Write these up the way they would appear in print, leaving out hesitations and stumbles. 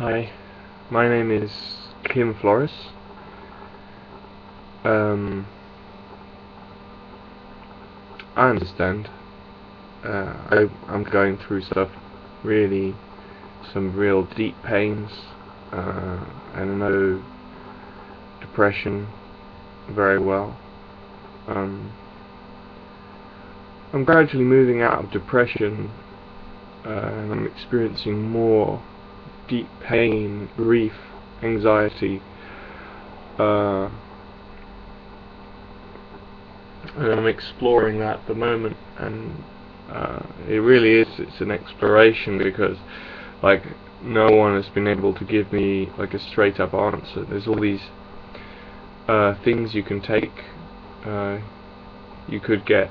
Hi, my name is Kim Flores. I understand. I'm going through some real deep pains, and I know depression very well. I'm gradually moving out of depression, and I'm experiencing more deep pain, grief, anxiety, and I'm exploring that at the moment, and it's an exploration because like no one has been able to give me like a straight up answer. There's all these things you can take. You could get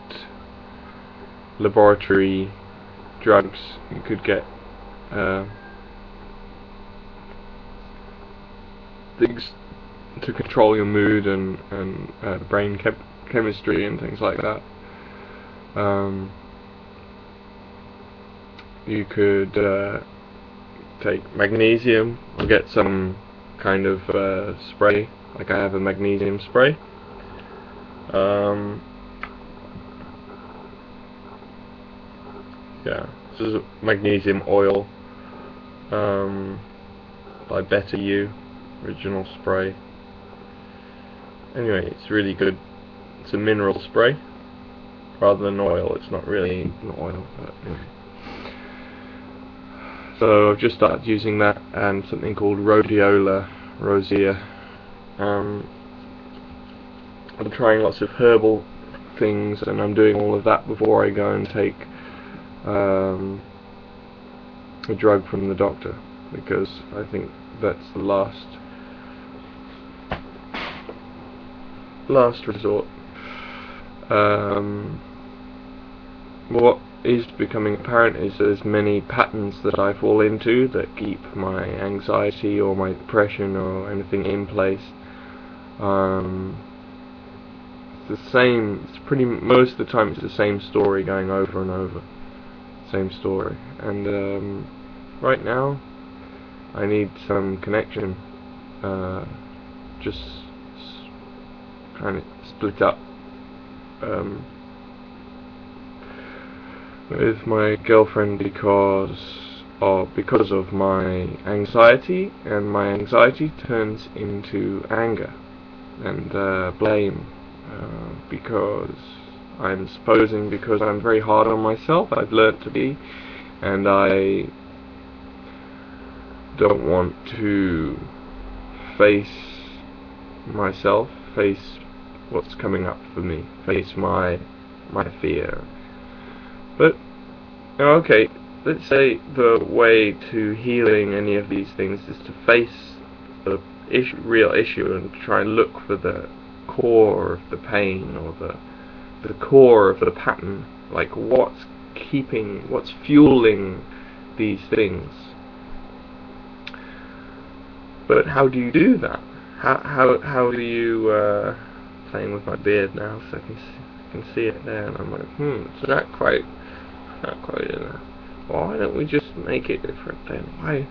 laboratory drugs, you could get things to control your mood and brain chemistry and things like that. You could take magnesium or get some kind of spray, like I have a magnesium spray. Yeah, this is a magnesium oil by Better You, original spray. Anyway, it's really good. It's a mineral spray rather than oil. It's not really an oil, but anyway. So I've just started using that and something called rhodiola rosea. I'm trying lots of herbal things, and I'm doing all of that before I go and take a drug from the doctor, because I think that's the last resort. What is becoming apparent is there's many patterns that I fall into that keep my anxiety or my depression or anything in place. It's the same. Most of the time it's the same story going over and over. Same story. And right now I need some connection. Just kind of split up with my girlfriend because of my anxiety, and my anxiety turns into anger and blame, because I'm supposing because I'm very hard on myself, I've learnt to be, and I don't want to face myself, face what's coming up for me, face my fear. But okay, let's say the way to healing any of these things is to face the real issue and try and look for the core of the pain, or the core of the pattern, like what's fueling these things. But how do you do that? How do you playing with my beard now, so I can see it there, and I'm like, it's not quite enough. Why don't we just make it different then? Why?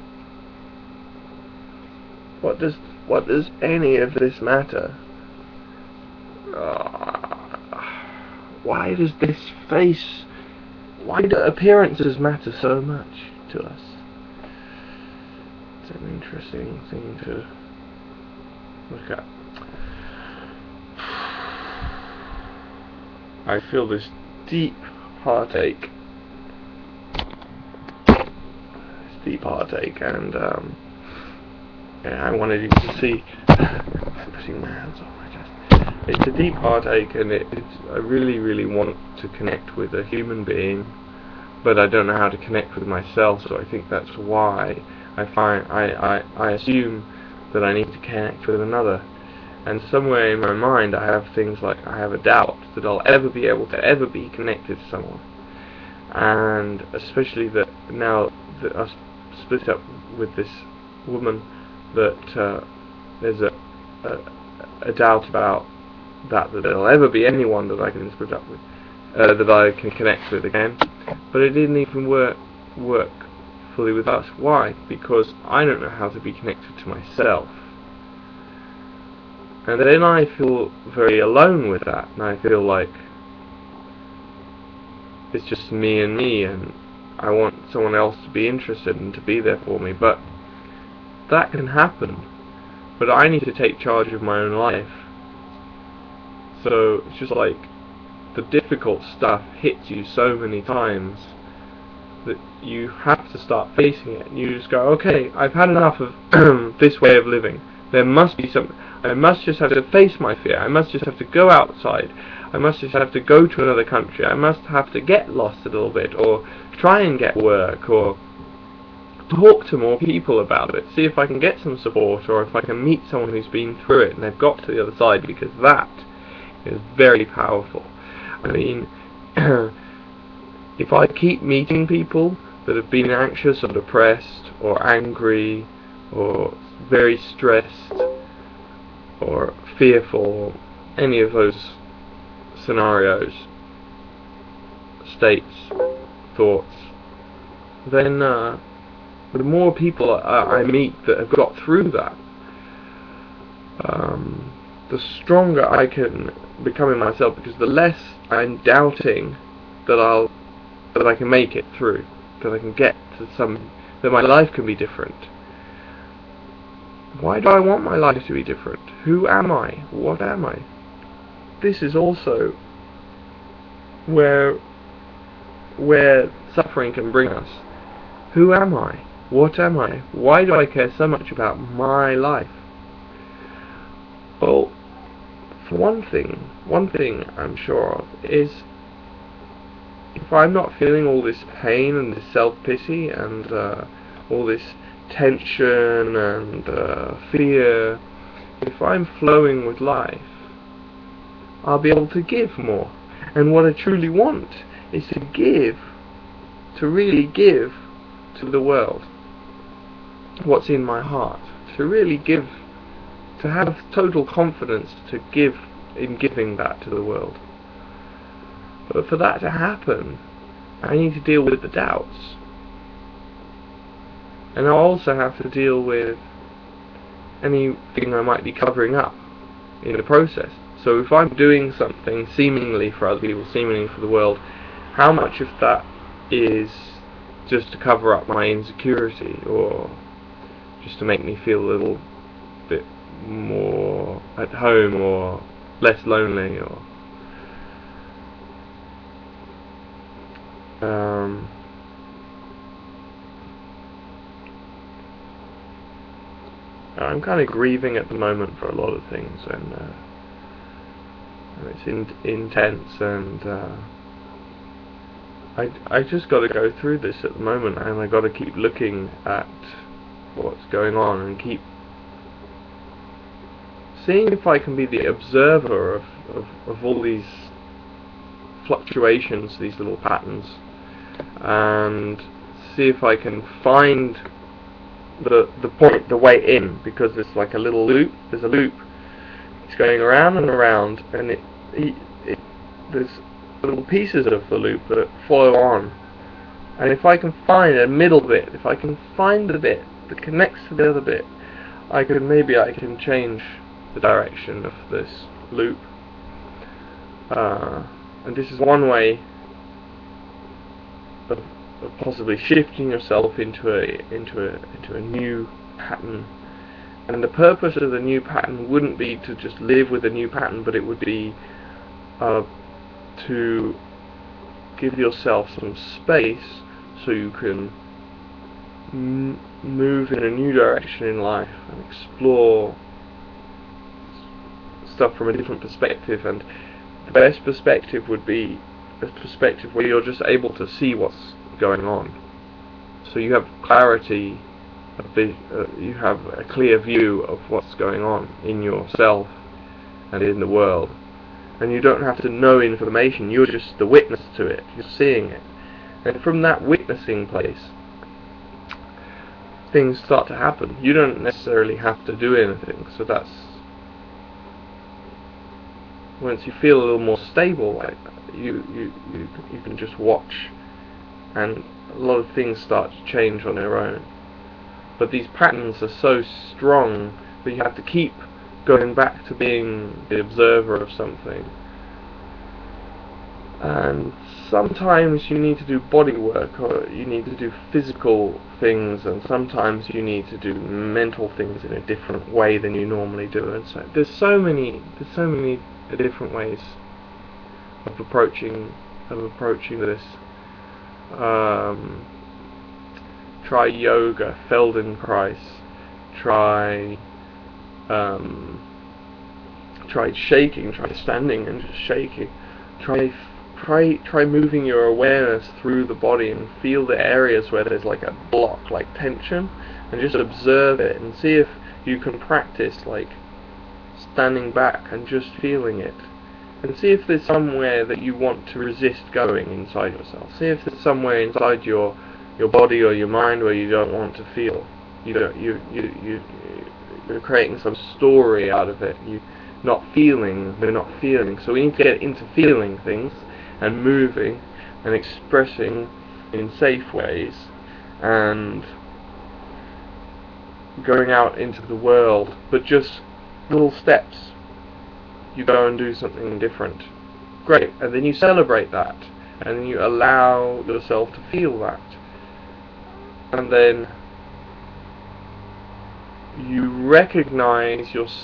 What does any of this matter? Why does this face? Why do appearances matter so much to us? It's an interesting thing to look at. I feel this deep heartache, and I wanted you to see. I'm putting my hands on my chest. It's a deep heartache, and I really want to connect with a human being, but I don't know how to connect with myself. So I think that's why I assume that I need to connect with another. And somewhere in my mind I have things like, I have a doubt that I'll ever be able to be connected to someone. And especially that now that I've split up with this woman, that there's a doubt about that there'll ever be anyone that I can split up with, that I can connect with again. But it didn't even work fully with us. Why? Because I don't know how to be connected to myself. And then I feel very alone with that, and I feel like it's just me, and I want someone else to be interested and to be there for me. But that can happen, but I need to take charge of my own life. So it's just like the difficult stuff hits you so many times that you have to start facing it, and you just go, okay, I've had enough of this way of living. There must be something. I must just have to face my fear. I must just have to go outside. I must just have to go to another country. I must have to get lost a little bit, or try and get work, or talk to more people about it, see if I can get some support, or if I can meet someone who's been through it and they've got to the other side, because that is very powerful. I mean, if I keep meeting people that have been anxious or depressed or angry or very stressed or fearful, any of those scenarios, states, thoughts, then the more people I meet that have got through that, the stronger I can become in myself, because the less I'm doubting that I can make it through, that I can get to that my life can be different. Why do I want my life to be different? Who am I? What am I? This is also where suffering can bring us. Who am I? What am I? Why do I care so much about my life? Well, for one thing I'm sure of is, if I'm not feeling all this pain and this self-pity and all this tension and fear, if I'm flowing with life, I'll be able to give more. And what I truly want is to give, to really give to the world what's in my heart, to really give, to have total confidence to give in giving that to the world. But for that to happen, I need to deal with the doubts, and I also have to deal with anything I might be covering up in the process. So if I'm doing something seemingly for other people, seemingly for the world, how much of that is just to cover up my insecurity, or just to make me feel a little bit more at home or less lonely, or I'm kind of grieving at the moment for a lot of things, and it's intense, and I just got to go through this at the moment, and I got to keep looking at what's going on and keep seeing if I can be the observer of all these fluctuations, these little patterns, and see if I can find the point, the way in, because it's like a little loop. There's a loop. It's going around and around, and there's little pieces of the loop that follow on. And if I can find a middle bit, if I can find the bit that connects to the other bit, maybe I can change the direction of this loop. And this is one way of possibly shifting yourself into a new pattern. And the purpose of the new pattern wouldn't be to just live with a new pattern, but it would be to give yourself some space so you can move in a new direction in life and explore stuff from a different perspective. And the best perspective would be a perspective where you're just able to see what's going on, so you have clarity, you have a clear view of what's going on in yourself and in the world, and you don't have to know information, you're just the witness to it, you're seeing it, and from that witnessing place things start to happen. You don't necessarily have to do anything, so that's once you feel a little more stable like that, you can just watch and a lot of things start to change on their own. But these patterns are so strong that you have to keep going back to being the observer of something. And sometimes you need to do body work, or you need to do physical things, and sometimes you need to do mental things in a different way than you normally do. And so there's so many different ways of approaching this. Try yoga, Feldenkrais. Try shaking. Try standing and just shaking. Try moving your awareness through the body and feel the areas where there's like a block, like tension, and just observe it and see if you can practice like standing back and just feeling it. And see if there's somewhere that you want to resist going inside yourself. See if there's somewhere inside your body or your mind where you don't want to feel. You're creating some story out of it. They're not feeling. So we need to get into feeling things and moving and expressing in safe ways and going out into the world, but just little steps. You go and do something different. Great. And then you celebrate that. And then you allow yourself to feel that. And then you recognize your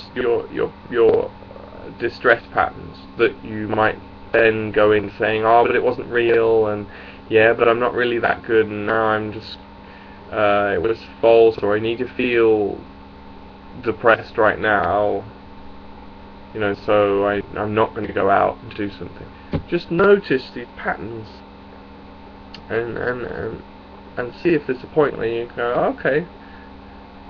distress patterns that you might then go in saying, oh, but it wasn't real, and yeah, but I'm not really that good, and now I'm just it was false, or I need to feel depressed right now. So I'm not going to go out and do something. Just notice these patterns, and see if there's a point where you go, okay,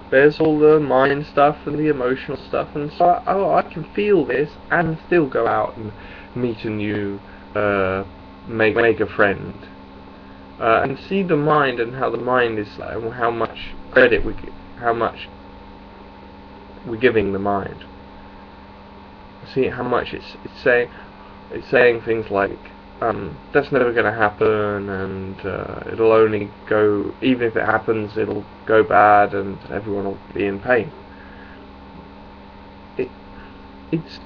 there's all the mind stuff and the emotional stuff, and so I can feel this and still go out and meet a new, make a friend, and see the mind and how the mind is like, and how much credit how much we're giving the mind. See how much it's saying things like, that's never going to happen, and it'll only go, even if it happens, it'll go bad, and everyone will be in pain. It's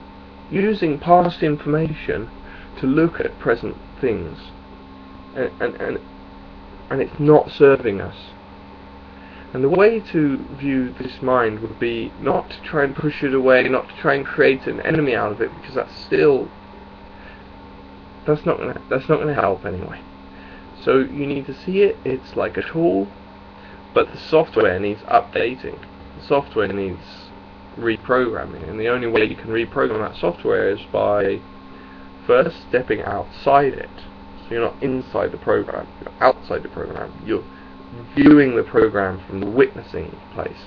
using past information to look at present things, and it's not serving us. And the way to view this mind would be not to try and push it away, not to try and create an enemy out of it, because that's not gonna help anyway. So you need to see it. It's like a tool, but the software needs updating. The software needs reprogramming, and the only way you can reprogram that software is by first stepping outside it. So you're not inside the program, you're outside the program. You're viewing the program from the witnessing place.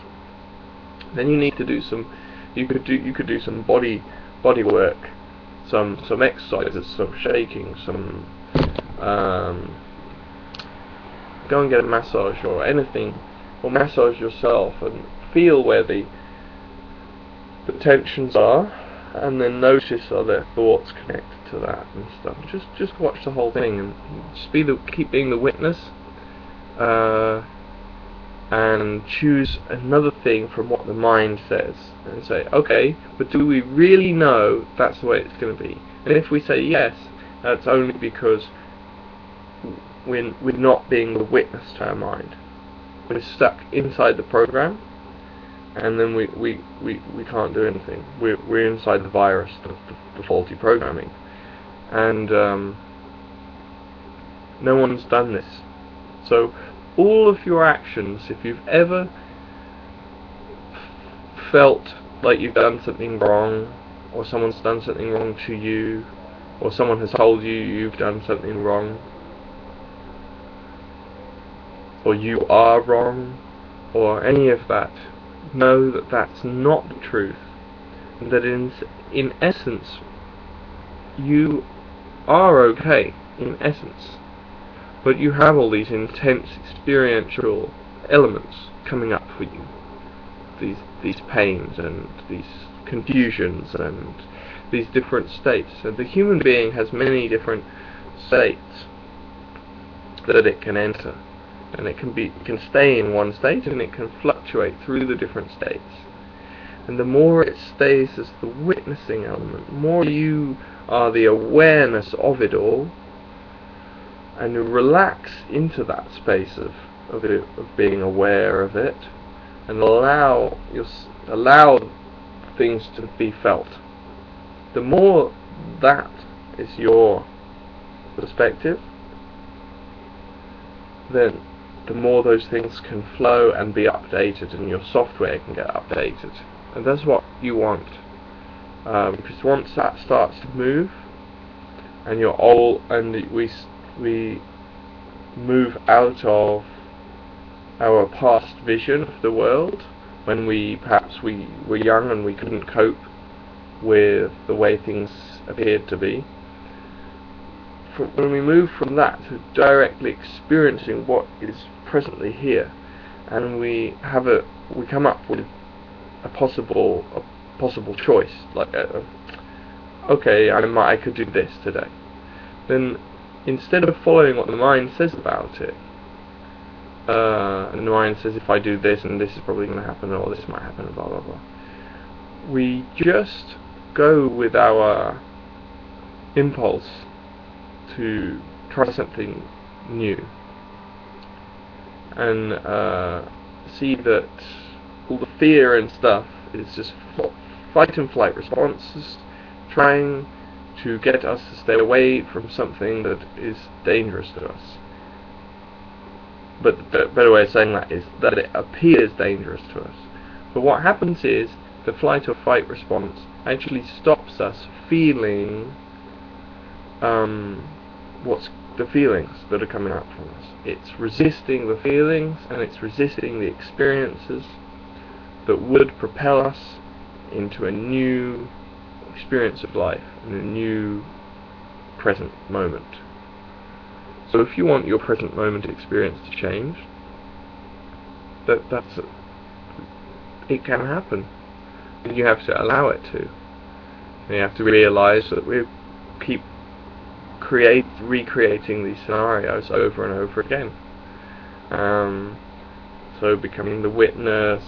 Then you need to do some. You could do some body work, some exercises, some shaking, some go and get a massage or anything, or massage yourself and feel where the tensions are, and then notice are there thoughts connected to that and stuff. Just watch the whole thing and just keep being the witness. And choose another thing from what the mind says and say, okay, but do we really know that's the way it's going to be? And if we say yes, that's only because we're not being the witness to our mind. We're stuck inside the program, and then we can't do anything. We're inside the virus, the faulty programming, and no one's done this. So all of your actions, if you've ever felt like you've done something wrong, or someone's done something wrong to you, or someone has told you you've done something wrong, or you are wrong, or any of that, know that that's not the truth, and that in essence you are okay, in essence. But you have all these intense experiential elements coming up for you. These pains and these confusions and these different states. And the human being has many different states. that it can enter, and it can stay in one state, and it can fluctuate through the different states. And the more it stays as the witnessing element, the more you are the awareness of it all, and you relax into that space of being aware of it, and allow things to be felt. The more that is your perspective, then the more those things can flow and be updated, and your software can get updated. And that's what you want, because once that starts to move, and we move out of our past vision of the world, when perhaps we were young and we couldn't cope with the way things appeared to be. When we move from that to directly experiencing what is presently here, and we come up with a possible choice, like okay, I could do this today. Then instead of following what the mind says about it, and the mind says, if I do this, and this is probably going to happen, or this might happen, blah blah blah, we just go with our impulse to try something new, and see that all the fear and stuff is just fight and flight responses, trying to get us to stay away from something that is dangerous to us. But the better way of saying that is that it appears dangerous to us. But what happens is the flight or fight response actually stops us feeling what's the feelings that are coming up from us. It's resisting the feelings, and it's resisting the experiences that would propel us into a new experience of life and a new present moment. So if you want your present moment experience to change, it can happen. And you have to allow it to. And you have to realize that we keep recreating these scenarios over and over again. So becoming the witness,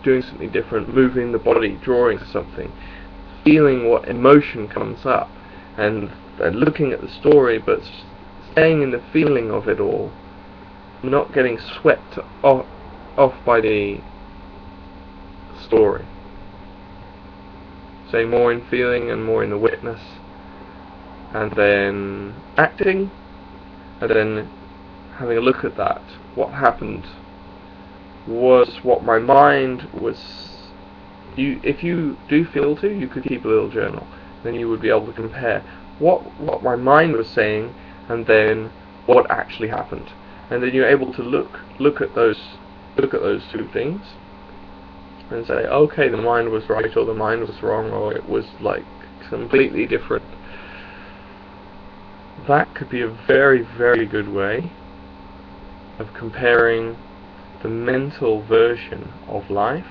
doing something different, moving the body, drawing something, feeling what emotion comes up, and looking at the story, but staying in the feeling of it all, not getting swept off by the story. Staying more in feeling and more in the witness, and then acting, and then having a look at that. What happened was what my mind was. If you do feel to, you could keep a little journal. Then you would be able to compare what my mind was saying, and then what actually happened. And then you're able to look at those two things, and say, okay, the mind was right, or the mind was wrong, or it was like completely different. That could be a very, very good way of comparing the mental version of life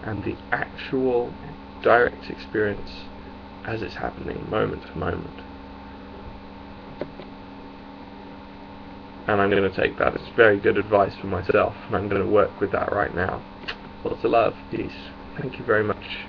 and the actual direct experience as it's happening moment to moment. And I'm going to take that as very good advice for myself, and I'm going to work with that right now. Lots of love, peace. Thank you very much.